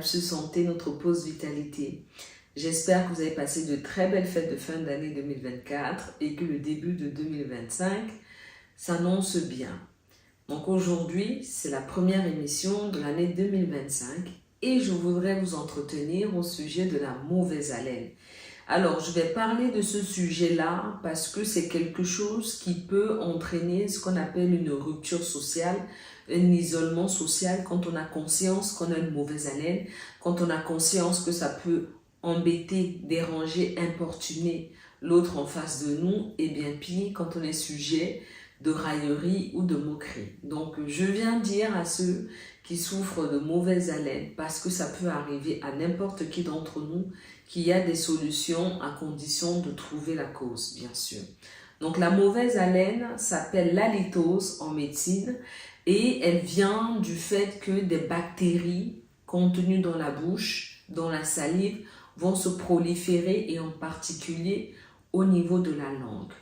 Capsule Santé, notre pause vitalité. J'espère que vous avez passé de très belles fêtes de fin d'année 2024 et que le début de 2025 s'annonce bien. Donc aujourd'hui, c'est la première émission de l'année 2025 et je voudrais vous entretenir au sujet de la mauvaise haleine. Alors, je vais parler de ce sujet-là parce que c'est quelque chose qui peut entraîner ce qu'on appelle une rupture sociale, un isolement social quand on a conscience qu'on a une mauvaise haleine, quand on a conscience que ça peut embêter, déranger, importuner l'autre en face de nous, et bien pire quand on est sujet de raillerie ou de moquerie. Donc, je viens dire à ceux qui souffrent de mauvaise haleine, parce que ça peut arriver à n'importe qui d'entre nous, qu'il y a des solutions à condition de trouver la cause, bien sûr. Donc, la mauvaise haleine s'appelle l'halitose en médecine et elle vient du fait que des bactéries contenues dans la bouche, dans la salive, vont se proliférer et en particulier au niveau de la langue.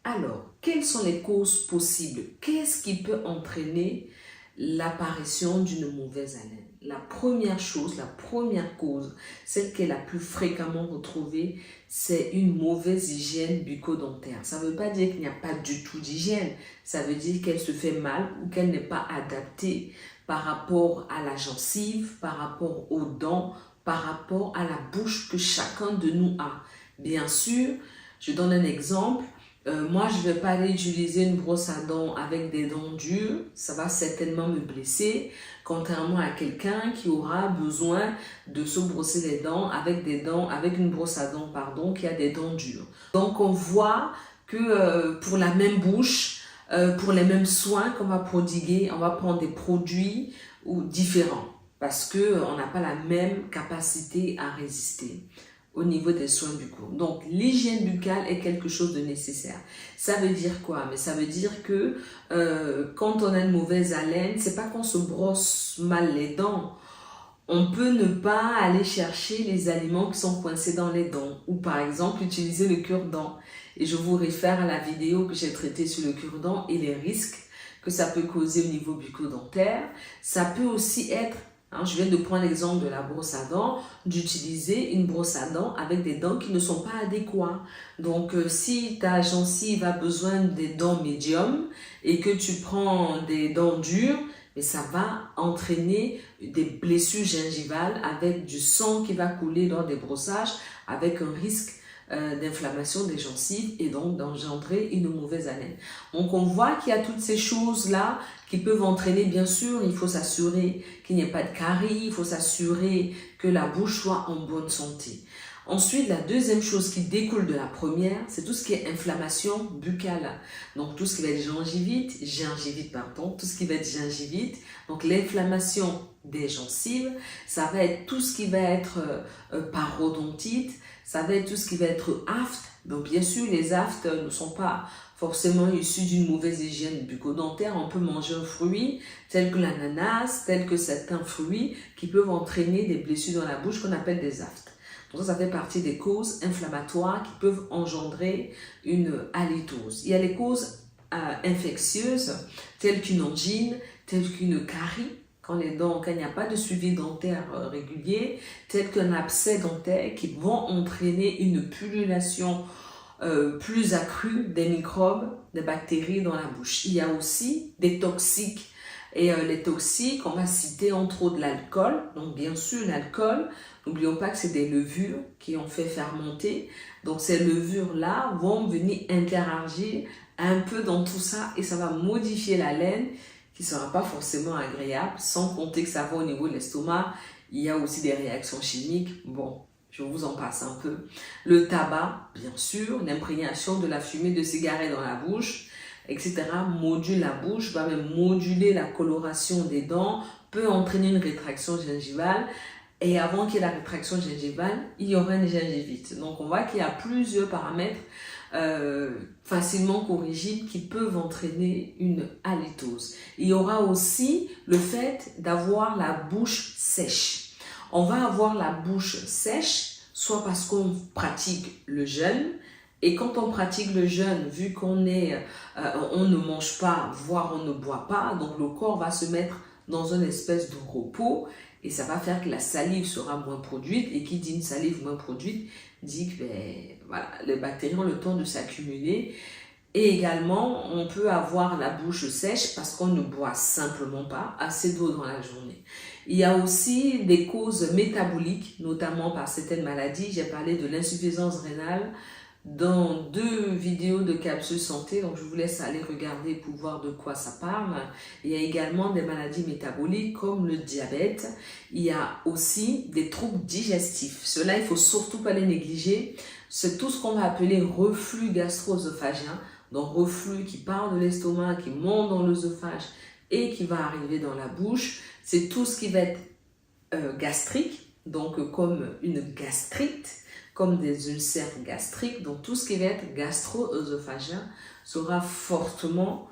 Alors, quelles sont les causes possibles? Qu'est-ce qui peut entraîner l'apparition d'une mauvaise haleine? La première chose, la première cause, celle qui est la plus fréquemment retrouvée, c'est une mauvaise hygiène bucco-dentaire. Ça ne veut pas dire qu'il n'y a pas du tout d'hygiène, ça veut dire qu'elle se fait mal ou qu'elle n'est pas adaptée par rapport à la gencive, par rapport aux dents, par rapport à la bouche que chacun de nous a. Bien sûr, je donne un exemple. Moi, je ne vais pas aller utiliser une brosse à dents avec des dents dures. Ça va certainement me blesser. Contrairement à quelqu'un qui aura besoin de se brosser les dents avec une brosse à dents, qui a des dents dures. Donc, on voit que pour la même bouche, pour les mêmes soins qu'on va prodiguer, on va prendre des produits différents parce qu'on n'a pas la même capacité à résister au niveau des soins buccaux. Donc, l'hygiène buccale est quelque chose de nécessaire. Ça veut dire quoi? Mais ça veut dire que quand on a une mauvaise haleine, c'est pas qu'on se brosse mal les dents. On peut ne pas aller chercher les aliments qui sont coincés dans les dents ou par exemple utiliser le cure-dent. Et je vous réfère à la vidéo que j'ai traitée sur le cure-dent et les risques que ça peut causer au niveau bucco-dentaire. Ça peut aussi être, je viens de prendre l'exemple de la brosse à dents, d'utiliser une brosse à dents avec des dents qui ne sont pas adéquates. Donc, si ta gencive a besoin des dents médium et que tu prends des dents dures, mais ça va entraîner des blessures gingivales avec du sang qui va couler lors des brossages, avec un risque d'inflammation des gencives et donc d'engendrer une mauvaise haleine. Donc on voit qu'il y a toutes ces choses-là qui peuvent entraîner, bien sûr, il faut s'assurer qu'il n'y ait pas de caries, il faut s'assurer que la bouche soit en bonne santé. Ensuite, la deuxième chose qui découle de la première, c'est tout ce qui est inflammation buccale. Donc tout ce qui va être gingivite, tout ce qui va être gingivite, donc l'inflammation des gencives, ça va être tout ce qui va être parodontite, ça va être tout ce qui va être aphte. Donc bien sûr, les aftes ne sont pas forcément issus d'une mauvaise hygiène bucco-dentaire. On peut manger un fruit tel que l'ananas, tel que certains fruits qui peuvent entraîner des blessures dans la bouche qu'on appelle des aftes. Donc ça fait partie des causes inflammatoires qui peuvent engendrer une halitose. Il y a les causes infectieuses telles qu'une angine, telles qu'une carie, quand il n'y a pas de suivi dentaire régulier, tels qu'un abcès dentaire qui vont entraîner une pullulation plus accrue des microbes, des bactéries dans la bouche. Il y a aussi des toxiques. Et les toxiques, on va citer entre autres l'alcool. Donc bien sûr l'alcool, n'oublions pas que c'est des levures qui ont fait fermenter. Donc ces levures-là vont venir interagir un peu dans tout ça et ça va modifier la laine qui ne sera pas forcément agréable, sans compter que ça va au niveau de l'estomac. Il y a aussi des réactions chimiques. Bon, je vous en passe un peu. Le tabac, bien sûr, l'imprégnation de la fumée de cigarette dans la bouche, etc. module la bouche, va même moduler la coloration des dents, peut entraîner une rétraction gingivale. Et avant qu'il y ait la rétraction gingivale, il y aura une gingivite. Donc on voit qu'il y a plusieurs paramètres facilement corrigibles qui peuvent entraîner une halitose. Il y aura aussi le fait d'avoir la bouche sèche. On va avoir la bouche sèche, soit parce qu'on pratique le jeûne, et quand on pratique le jeûne, vu qu'on ne mange pas, voire on ne boit pas, donc le corps va se mettre dans une espèce de repos et ça va faire que la salive sera moins produite, et qui dit une salive moins produite dit que voilà, les bactéries ont le temps de s'accumuler. Et également, on peut avoir la bouche sèche parce qu'on ne boit simplement pas assez d'eau dans la journée. Il y a aussi des causes métaboliques, notamment par certaines maladies. J'ai parlé de l'insuffisance rénale dans 2 vidéos de Capsule Santé, donc je vous laisse aller regarder pour voir de quoi ça parle. Il y a également des maladies métaboliques comme le diabète. Il y a aussi des troubles digestifs. Cela, il ne faut surtout pas les négliger. C'est tout ce qu'on va appeler reflux gastro-œsophagien. Donc reflux qui part de l'estomac, qui monte dans l'œsophage et qui va arriver dans la bouche. C'est tout ce qui va être gastrique, donc comme une gastrite, comme des ulcères gastriques. Donc tout ce qui va être gastro-œsophagien sera fortement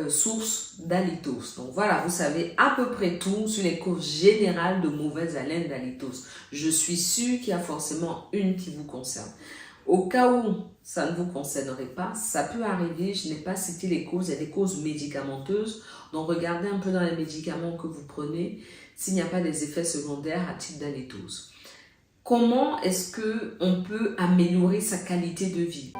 source d'halitose. Donc voilà, vous savez à peu près tout sur les causes générales de mauvaise haleine d'halitose. Je suis sûre qu'il y a forcément une qui vous concerne. Au cas où ça ne vous concernerait pas, ça peut arriver, je n'ai pas cité les causes, il y a des causes médicamenteuses, donc regardez un peu dans les médicaments que vous prenez s'il n'y a pas des effets secondaires à type d'halitose. Comment est-ce qu'on peut améliorer sa qualité de vie ?